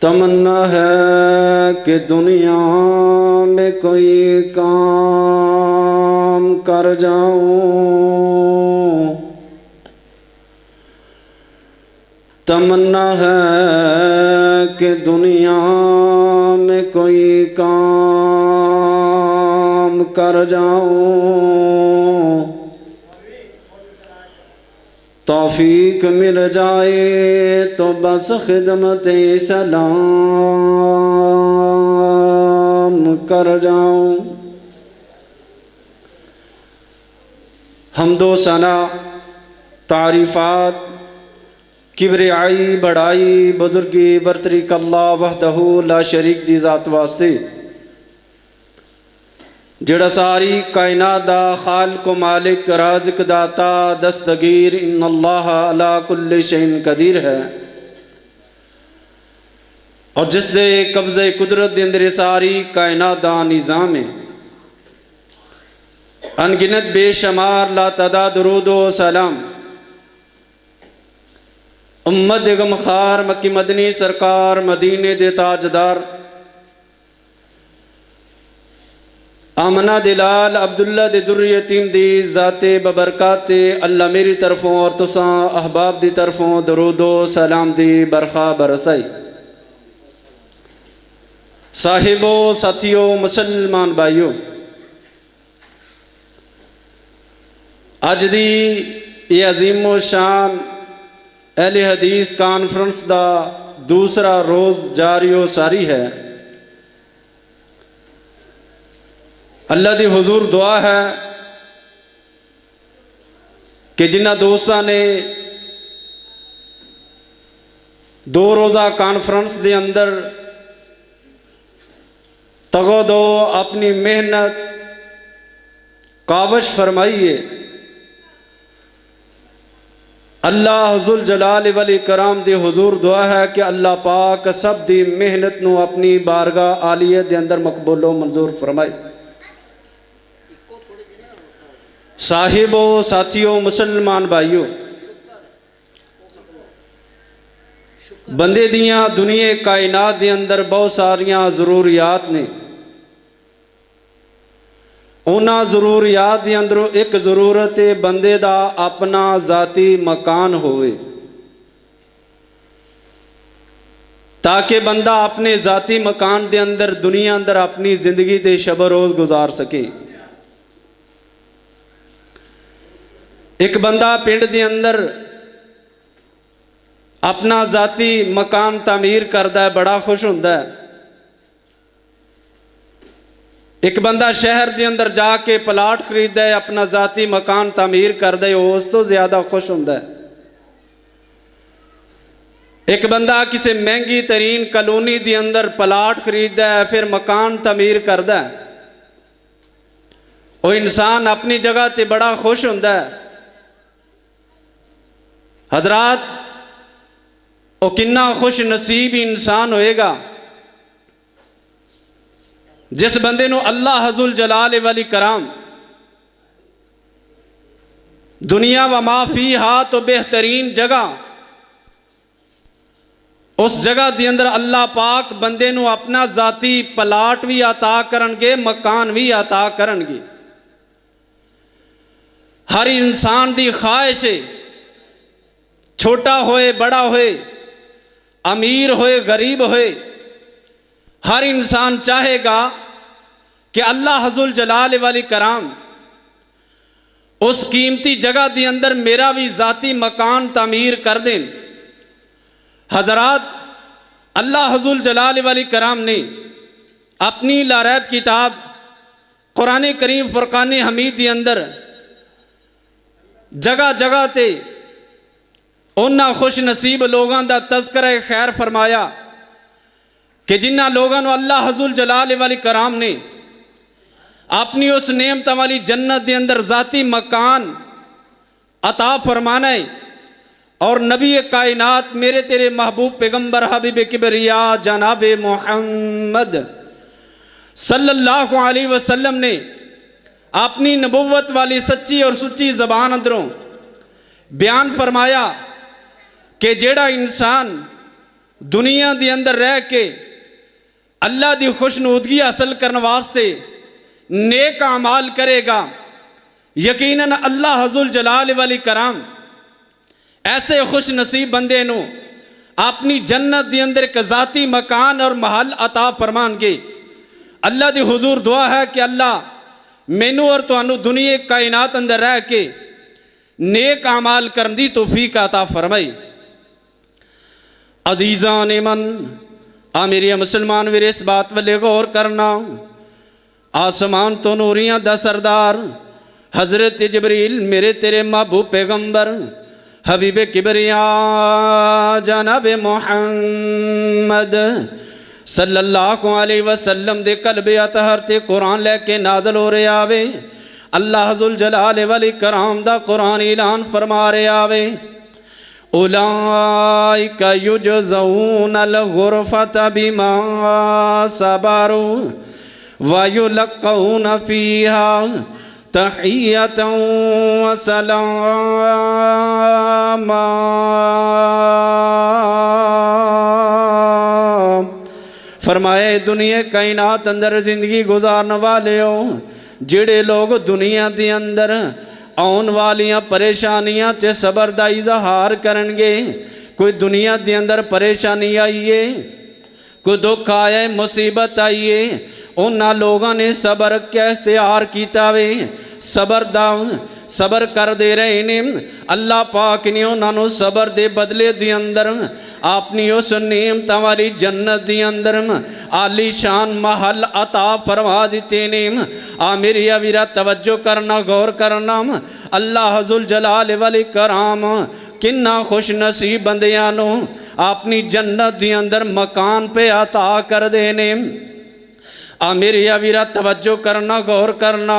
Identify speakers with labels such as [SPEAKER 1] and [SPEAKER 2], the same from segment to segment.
[SPEAKER 1] तमन्ना है कि दुनिया में कोई काम कर जाऊं। तमन्ना है कि दुनिया में कोई काम कर जाऊं। तौफीक मिल जाए तो बस खिदमत सलाम कर जाऊं। हम्दो सना तारीफ़ात किबरियाई बड़ाई बुजुर्गी बरतरी कल्ला वहदहू ला शरीक दी ज़ात वास्ते जड़ा सारी कायनात दा खालिक मालिक राज़िक दाता दस्तगीर इन्नल्लाह अला कुल्लि शैइन कदीर है और जिस दे कब्ज़े कुदरत दे अंदर सारी कायनात दा निज़ाम है। अनगिनत बेशुमार ला तादाद दुरूद व सलाम उम्मत गमखार मक्की मदनी सरकार मदीने दे ताजदार आमना दिलाल अब्दुल्ला दे दुर्र यतीम दी ज़ाते बबरकाते अल्लाह मेरी तरफों और तुसा अहबाब दी तरफों दरूदो सलाम दी बरखा बरसाई। साहिबो साथियों मुसलमान भाइयों, अज दी ये अजीमो शान अहले हदीस कॉन्फ्रेंस दा दूसरा रोज़ जारियो सारी है। अल्लाह दी हुजूर दुआ है कि जिन्ना दोस्तां ने दो रोज़ा कॉन्फ्रेंस दे अंदर तगो दो अपनी मेहनत कावश फरमाई है। अल्लाह जुल जलाल वल इकराम दे हुजूर दुआ है कि अल्लाह पाक सब दी मेहनत नू अपनी बारगाह आलिया दे अंदर मकबूलो मंजूर फरमाए। साहिबो साथियों मुसलमान भाइयों, बंदे दियां दुनिया कायनात दे अंदर बहुत सारियां जरूरियात ने। उन्हां जरूरियात दे अंदरों एक जरूरत है बंदे दा अपना जाती मकान होवे, ताकि बंदा अपने जाती मकान दे अंदर दुनिया अंदर अपनी जिंदगी दे शब रोज़ गुजार सके। एक बंदा पिंड दे अंदर अपना जाती मकान तामीर करता है, बड़ा खुश होता है। एक बंदा शहर दे अंदर जाके प्लाट खरीदता है, अपना जाती मकान तामीर करता है, उस तो ज़्यादा खुश होता है। एक बंदा किसी महंगी तरीन कॉलोनी दे अंदर प्लाट खरीदता है, फिर मकान तामीर करता है, वो इंसान अपनी जगह ते बड़ा खुश होता है। हजरात, वो किन्ना खुश नसीब इंसान होएगा जिस बंदे नू अल्लाह हज़ुल जलाल वल इकराम दुनिया व माफी हा तो बेहतरीन जगह, उस जगह के अंदर अल्लाह पाक बंदे नू अपना जाती प्लाट भी अता करनगे, मकान भी अता करनगे। हर इंसान की ख्वाहिश है, छोटा होए बड़ा होए, अमीर होए गरीब होए, हर इंसान चाहेगा कि अल्लाह हज़ुल जलाल वल इकराम उस कीमती जगह के अंदर मेरा भी ज़ाती मकान तामीर कर दें। हज़रात, अल्लाह हज़ुल जलाल वल इकराम ने अपनी लारैब किताब कुरान करीम फुरकान हमीद के अंदर जगह जगह ते उन्हां खुश नसीब लोगों का तज़किरा खैर फरमाया कि जिन्हां लोगों को अल्लाह हज़ुल जलाल वल इकराम ने अपनी उस नेमत वाली जन्नत के अंदर ज़ाती मकान अता फरमाना है। और नबी कायनात मेरे तेरे महबूब पैगम्बर हबीब किबरिया जनाब मोहम्मद सल्लल्लाहु अलैहि वसल्लम ने अपनी नबुव्वत वाली सच्ची और सुच्ची ज़बान अंदरों बयान फरमाया कि जेड़ा इंसान दुनिया के अंदर रह के अल्लाह की खुशनुदगी हासिल करने वास्ते नेक अमाल करेगा, यकीनन अल्लाह हज़ुल जलाल वल कराम ऐसे खुश नसीब बंदे नू अपनी जन्नत के अंदर एक ज़ाती मकान और महल अता फरमानगे। अल्लाह दी हुजूर दुआ है कि अल्लाह मैनू और तुहानू दुनिया कायनात अंदर रह के नेक अमाल करने दी तौफीक अता फरमाई। अजीज़ान मन आ मेरे मुसलमान वीर इस बात वाले गौर करना, आसमान तो नूरियां दा सरदार हज़रत जबरील मेरे तेरे महबूब पैगंबर हबीब किबरिया जनाब मुहम्मद सल्लल्लाहु अलैहि वसल्लम दे कल्बे अतहर ते कुरान लैके नाज़िल हो रहे आवे। अल्लाह हज़ुल जलाल वल कराम दा कुरान ऐलान फरमा रहे आवे, उलाइका युजज़ऊनल गुरफ़ता बिमा सबरू व युलक़ऊन फ़ीहा तहियतन व सलामा। फरमाए दुनिया कायनात अंदर जिंदगी गुजारने वाले हो, जिहड़े लोग दुनिया के अंदर आउन वालियां परेशानियां ते सबर दा इजहार करनगे। कोई दुनिया के अंदर परेशानी आई है, कोई दुख आया है, मुसीबत आई है, उन्हां लोगों ने सबर क्या इख्तियार किया वे, सबर कर दे रहे ने। अल्लाह पाक ने उन्होंने सबर दे बदले दे अंदर अपनी उस नेमत वाली जन्नत के अंदर आलीशान महल अता फरमा दिते ने। आ मेरी वीरा तवज्जो करना, गौर करना, अल्लाह हज़ुल जलाल वल कराम किन्ना खुश नसीब बंदियां नू अपनी जन्नत के अंदर मकान पे अता कर देने। आ मेरे वीरा तवज्जो करना, गौर करना,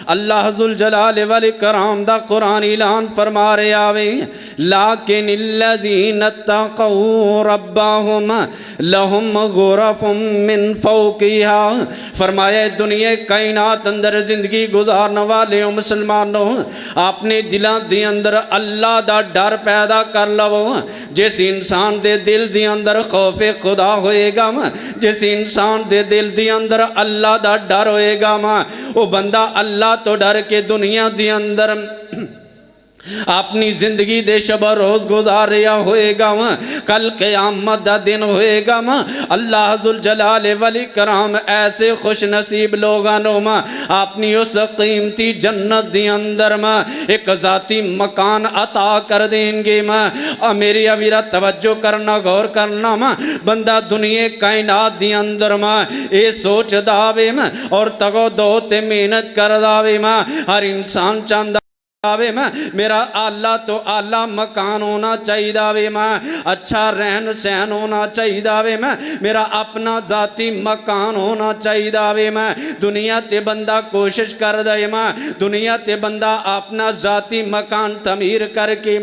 [SPEAKER 1] अल्लाह हज़ुल जलाल वल कराम दा कुरान ऐलान फरमा रहे आवे, लाकिनिल्लज़ीना तक़ौ रब्बहुम लहुम गुरफ़ुम मिन फ़ौक़िहा। फरमाया दुनिया कायनात अंदर जिंदगी गुजारने वाले हो मुसलमानों, अपने दिलों के अंदर अल्लाह दा डर पैदा कर लवो। जिस इंसान के दिल के अंदर खौफ़े खुदा होएगा, जिस इंसान के दिल के अंदर अल्लाह दा डर होएगा, वो बंदा अल्लाह तो डर के दुनिया के अंदर अपनी जिंदगी दे शब रोज गुजार रहा होएगा। कल क़यामत दा दिन होएगा। अल्लाह हज़ुल जलाल वल कराम ऐसे खुश नसीब लोगों अपनी उस कीमती जन्नत के अंदर एक ज़ाती मकान अता कर देंगे। मेरी वीरा तवज्जो करना, गौर करना, बंदा दुनिया कायनात के अंदर ये सोचदा वे और तगो दो ते मेहनत करदा वे। हर इंसान चाहता आवे मेरा आला तो आला मकान होना चाहिए वे, अच्छा रहन सहन होना चाहिए वे, मेरा अपना जाती मकान होना चाहिए वे। दुनिया ते बंदा कोशिश कर दे, दुनिया ते बंदा अपना जाती मकान तमीर करके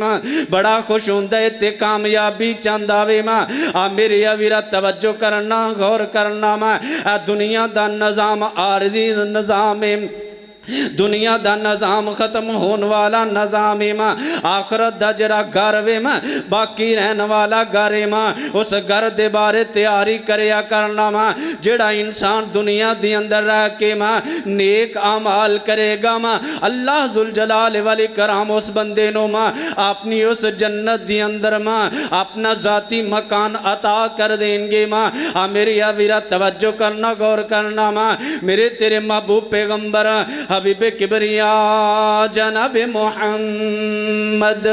[SPEAKER 1] बड़ा खुश होंदा है ते कामयाबी चाहता वे। आ मेरे वीरा तवज्जो करना, गौर करना, दुनिया का निज़ाम आरजी निज़ाम है, दुनिया का निज़ाम खत्म होने वाला निज़ाम है। आखरत का जरा घर वे बाकी रहने वाला घर है, उस घर के बारे तैयारी करया करना। जेड़ा इंसान दुनिया के अंदर रह के नेक अमाल करेगा, अल्लाह ज़ुल जलाल वल कराम उस बंदे नो अपनी उस जन्नत के अंदर अपना ज़ाती मकान अता कर देंगे। मेरी वीरा तवज्जो करना, गौर करना, मेरे तेरे महबूब पैगंबर हबीब किबरिया जनाब मुहम्मद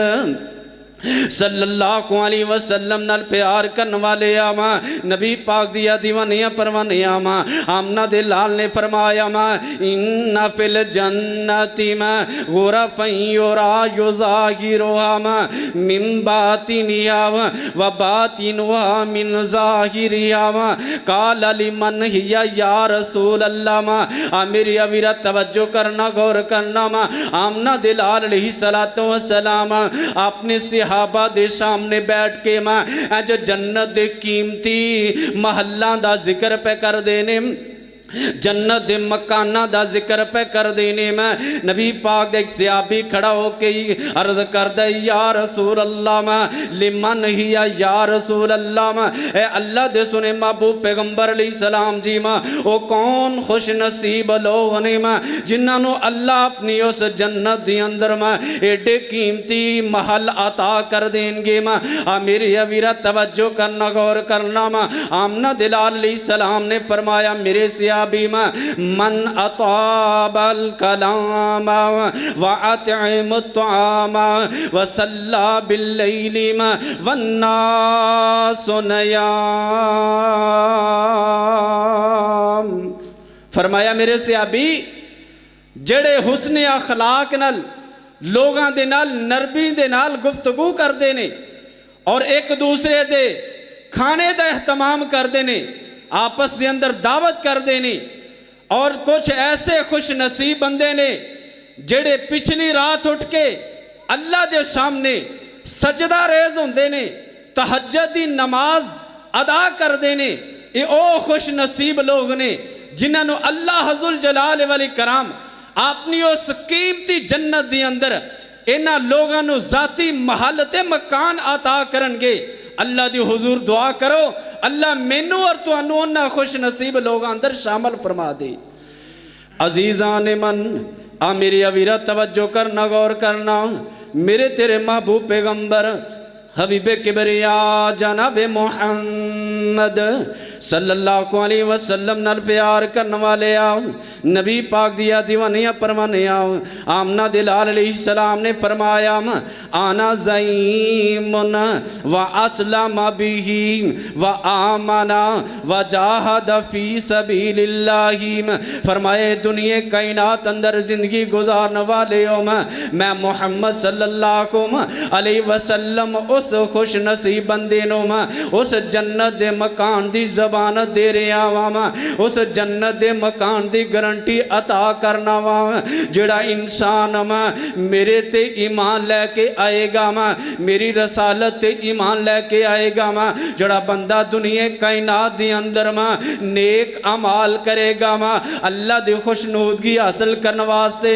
[SPEAKER 1] सल्लल्लाहु अलैहि वसल्लम नाल प्यार करने वाले आवा नबी पाक दिया दीवानिया परवानिया आमना दे लाल ने फरमाया इन्ना फिल जन्नति गुरफ़न युरा युज़ाहिरुहा मिन बातिनिहा व बातिनुहा मिन ज़ाहिरिहा क़ाल लिमन हिया या रसूल अल्लाह। मेरी अवीरा तवज्जो करना, गौर करना, आमना दे लाल अलैहिस्सलातु वस्सलाम अपने सहाबा दे सामने बैठ के जो जन्नत दे कीमती महल्लां दा जिक्र पे कर देने। जन्नत दे मकाना दा जिक्र पे कर देने में नबी पाक दे एक सहाबी खड़ा होके अर्ज करदा या रसूल अल्लाह में लिमन ही या रसूल अल्लाह में ए अल्लाह दे सुने महबूब पैगंबर अलैहिस्सलाम जी में ओ कौन खुश नसीब लोग ने में जिन्होंने अल्लाह अपनी उस जन्नत दे अंदर में एडे कीमती महल अता कर देंगे में आ मेरी अवीरा तवज्जो करना गौर करना में आमना दिलाल अलैहिस्सलाम ने फरमाया मेरे भी मन अताबल कलाम व अतइम त्वाम व सल्ला बिल्लैलि वन्नासु नियाम। फरमाया मेरे सहाबी जड़े हुस्ने अखलाक नाल लोगां दे नाल नरमी दे नाल गुफ्तगू करदे ने और एक दूसरे दे खाने दा एहतमाम करदे ने आपस के अंदर दावत कर देनी और कुछ ऐसे खुश नसीब बंदे ने जेड़े पिछली रात उठ के अल्लाह के सामने सजदा रेज होंदे ने तहज्जुद दी नमाज अदा कर देने ये ओ खुश नसीब लोग ने जिन्होंने अल्लाह हज़ुल जलाल वल कराम अपनी उस कीमती जन्नत के अंदर इन्हां लोगों को जाती महल ते मकान अता करनगे। अल्लाह दी हुजूर दुआ करो अल्लाह मैनू और तुहानू उन्हां खुश नसीब लोगों अंदर शामिल फरमा दे। अजीज़ा ने मन आ मेरी अवीरा तवज्जो करना गौर करना मेरे तेरे महबूब पैगंबर हबीबे किबरिया जनाबे मोहम्मद सल्लल्लाहु अलैहि वसल्लम नाल प्यार करने वाले आओ नबी पाक दिया दीवानिया परवाने आओ आमना दिलाल अलैहिस्सलाम ने फरमाया आना ज़ईमुन व अस्लम बिही व आमना व जाहद फी सबीलिल्लाहि। फरमाए दुनिया कायनात अंदर जिंदगी गुजारने वाले हो मैं मोहम्मद सल्लल्लाहु अलैहि वसल्लम उस खुश नसीब बंदे नो उस जन्नत दे मकान दी जबानत दे रहा वा उस जन्नत दे मकान दी गारंटी अता करना वा जेड़ा इंसान मेरे ते ईमान लैके आएगा मेरी रसालत ते ईमान लैके आएगा जेड़ा बंदा दुनिया कायनात दी अंदर नेक अमाल करेगा अल्लाह दी खुशनुदगी हासिल करने वास्ते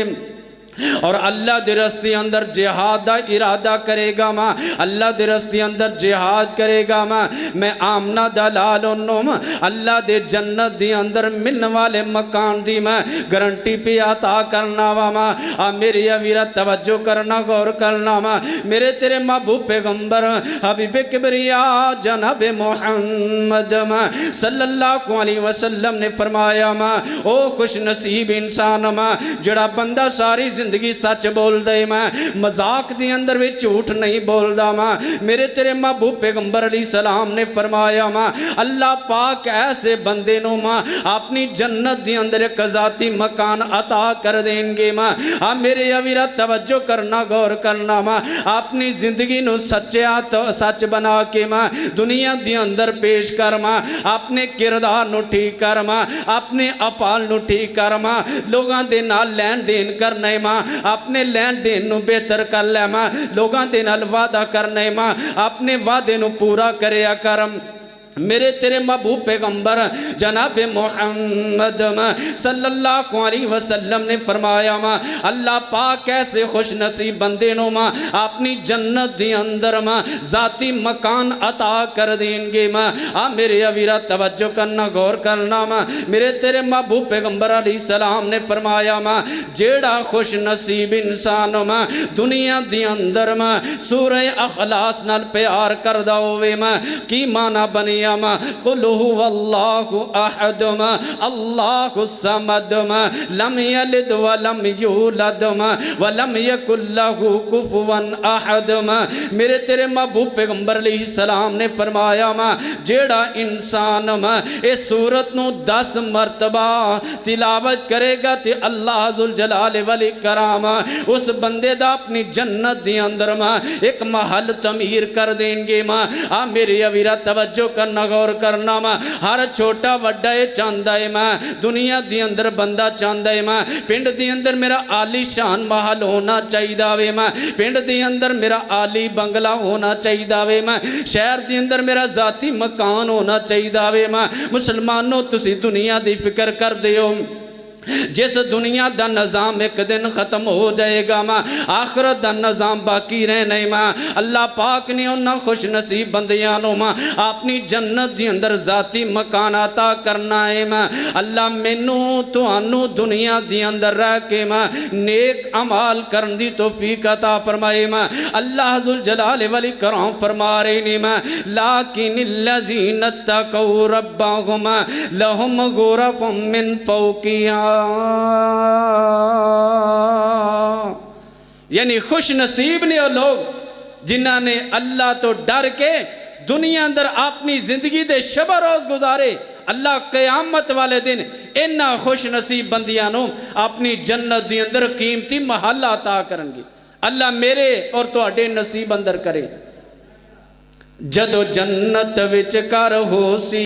[SPEAKER 1] और अल्लाह दे रस्ते अंदर जिहाद का इरादा करेगा अल्लाह दे रस्ते अंदर जिहाद करेगा मैं आमना दलाल अल्लाह दे जन्नत दे अंदर मिलने वाले मकान दी मैं गारंटी पे अता करना वा आ मेरी अवीरा तवज्जो करना गौर करना मेरे तेरे महबूब पैगंबर हबीबे किबरिया जनाबे मोहम्मद सल्लल्लाहु अलैहि वसल्लम ने फरमाया ओ खुश नसीब इंसान जड़ा बंदा सारी जिंदगी सच बोल दे मजाक दी अंदर भी झूठ नहीं बोलदा मेरे तेरे महबूब पैगंबर अलैहिस्सलाम ने फरमाया अल्लाह पाक ऐसे बंदे नो अपनी जन्नत दी अंदर एक ज़ाती मकान अता कर देंगे आ मेरे अवीरा तवज्जो करना गौर करना अपनी जिंदगी नु सच्चा तो सच बना के दुनिया दी अंदर पेश कर अपने किरदार नु ठीक कर अपने अफाल नु ठीक कर लोगों दे नाल लैन देन करना अपने लैन देन नू बेहतर कर लै लोगों के नाल वादा करने अपने वादे नू पूरा करया कर। मेरे तेरे महबूब पैगंबर जनाबे मोहम्मद सल्लल्लाहु अलैहि वसल्लम ने फरमाया अल्लाह पाक कैसे खुश नसीब बंदे नो अपनी जन्नत दे अंदर जाती मकान अता कर देंगे आ मेरे अवीरा तवज्जो करना गौर करना मेरे तेरे महबूब पैगंबर अलैहिस्सलाम ने फरमाया जेड़ा खुश नसीब इंसान दुनिया दे अंदर सूरह अखलास नाल प्यार करदा होवे की माना बनिया कुल हुवल्लाहु अहद अल्लाहु समद लम यलिद व लम यूलद व लम यकुल लहू कुफुवन अहद। मेरे तेरे महबूब पैगंबर अलैहिस्सलाम ने फरमाया जेड़ा इंसान इस सूरत नू 10 मरतबा तिलावत करेगा ते अल्लाह ज़ुल जलाल वल कराम उस बंदे दा अपनी जन्नत दे अंदर एक महल तमीर कर देंगे आ मेरे अवीरा तवज्जो कर करना गौर करना वा। हर छोटा वड्डा ये चाहता है मैं दुनिया के अंदर बंदा चाहता है मैं पिंड के अंदर मेरा आलीशान महल होना चाहिए वे मैं पिंड के अंदर मेरा आली बंगला होना चाहिए वे मैं शहर के अंदर मेरा जाती मकान होना चाहिए वे मैं। मुसलमानों तुसी दुनिया की फिक्र करते हो जिस दुनिया का निज़ाम एक दिन ख़त्म हो जाएगा माँ आखिरत का निज़ाम बाकी रहना है माँ। अल्लाह पाक ने उन्होंने खुश नसीब बंदियां नो माँ अपनी जन्नत के अंदर जाती मकान अता करना है माँ। अल्लाह मैनू तुहानू दुनिया के अंदर रह के माँ नेक अमाल करन दी तौफीक अता फरमाए माँ। अल्लाह हुज़्ज़ुल जलाल वल इकराम फरमा रहे ने माँ लाकिनिल्लज़ीना तक़ौ रब्बहुम लहुम गुरफ़ुम मिन फ़ौक़िहा यानी खुश नसीब ने वो लोग जिन्हों ने अल्लाह तो डर के दुनिया अंदर अपनी जिंदगी दे शब रोज गुजारे। अल्लाह क़यामत वाले दिन इन्ना खुश नसीब बंदियां नूं अपनी जन्नत के अंदर कीमती महल अता करनगे। अल्लाह मेरे और तुहाडे नसीब अंदर करे। जदों जन्नत विच घर हो सी